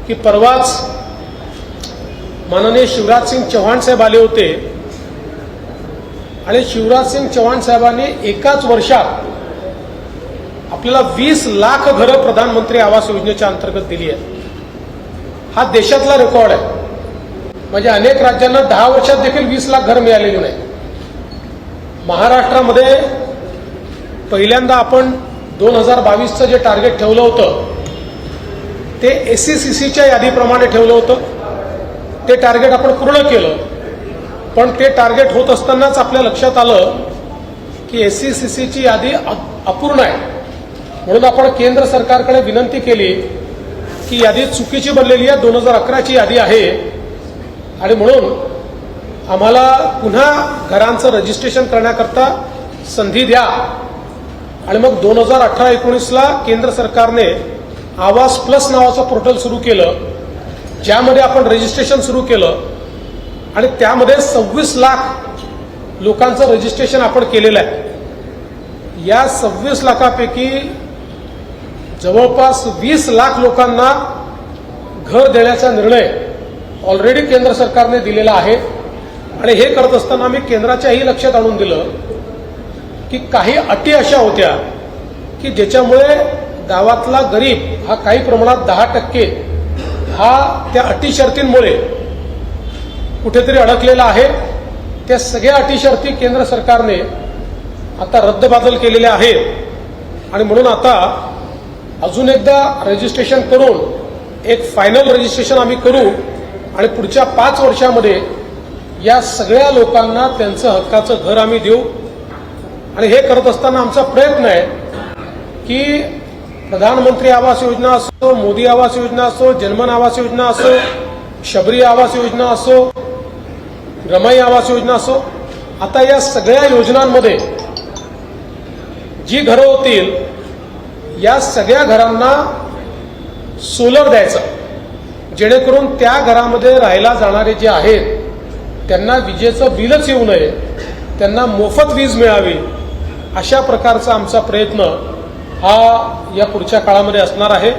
की परवाच माननीय शिवराज सिंग चौहान साहेब आले होते आणि शिवराज सिंग चौहान साहेबांनी एकाच वर्षात आपल्याला 20 लाख घरं प्रधानमंत्री आवास योजनेच्या अंतर्गत दिली आहेत। हा देशातला रेकॉर्ड आहे। म्हणजे अनेक राज्यांना 10 वर्षात देखील 20 लाख घरं मिळालेली नाही। महाराष्ट्रामध्ये पहिल्यांदा आपण 2022चं जे टार्गेट ठेवलं होतं ते SCCच्या यादीप्रमाणे ठेवलं होतं। ते टार्गेट आपण पूर्ण केलं, पण ते टार्गेट होत असतानाच आपल्या लक्षात आलं की SCCची यादी अपूर्ण आहे। म्हणून आपण केंद्र सरकारकडे विनंती केली की यादी चुकीची बनलेली आहे, 2011ची यादी आहे आणि म्हणून आम्हाला पुन्हा घरांचं रजिस्ट्रेशन करण्याकरता संधी द्या। आणि मग 2018-19ला केंद्र सरकारने आवास प्लस नावाचं पोर्टल सुरू केलं, ज्यामध्ये आपण रजिस्ट्रेशन सुरू केलं आणि त्यामध्ये 26 लाख लोकांचं रजिस्ट्रेशन आपण केलेलं आहे। या 26 लाखापैकी जवळपास 20 लाख लोकांना घर देण्याचा निर्णय ऑलरेडी केंद्र सरकारने दिलेला आहे। आणि हे करत असताना आम्ही केंद्राच्याही लक्षात आणून दिलं की काही अटी अशा होत्या की ज्याच्यामुळे गावातला गरीब हा काही प्रमाणात 10% हा त्या अटी शर्तींमुळे कुठेतरी अडकलेला आहे। त्या सगळ्या अटी शर्ती केंद्र सरकारने आता रद्दबातल केलेल्या आहेत आणि म्हणून आता अजून एकदा रजिस्ट्रेशन करून एक फायनल रजिस्ट्रेशन आम्ही करू आणि पुढच्या 5 वर्षामध्ये या सगळ्या लोकांना त्यांचं हक्काचं घर आम्ही देऊ। आणि हे करत असताना आमचा प्रयत्न आहे की प्रधानमंत्री आवास योजना असो, मोदी आवास योजना असो, जनमन आवास योजना असो, शबरी आवास योजना असो, रमाई आवास योजना असो, आता या सगळ्या योजनांमध्ये जी घरं होतील या सगळ्या घरांना सोलर द्यायचं, जेणेकरून त्या घरामध्ये राहायला जाणारे जे आहेत त्यांना विजेचं बिलच येऊ नये, त्यांना मोफत वीज मिळावी, अशा प्रकारचा आमचा प्रयत्न हा या पुढच्या काळामध्ये असणार आहे।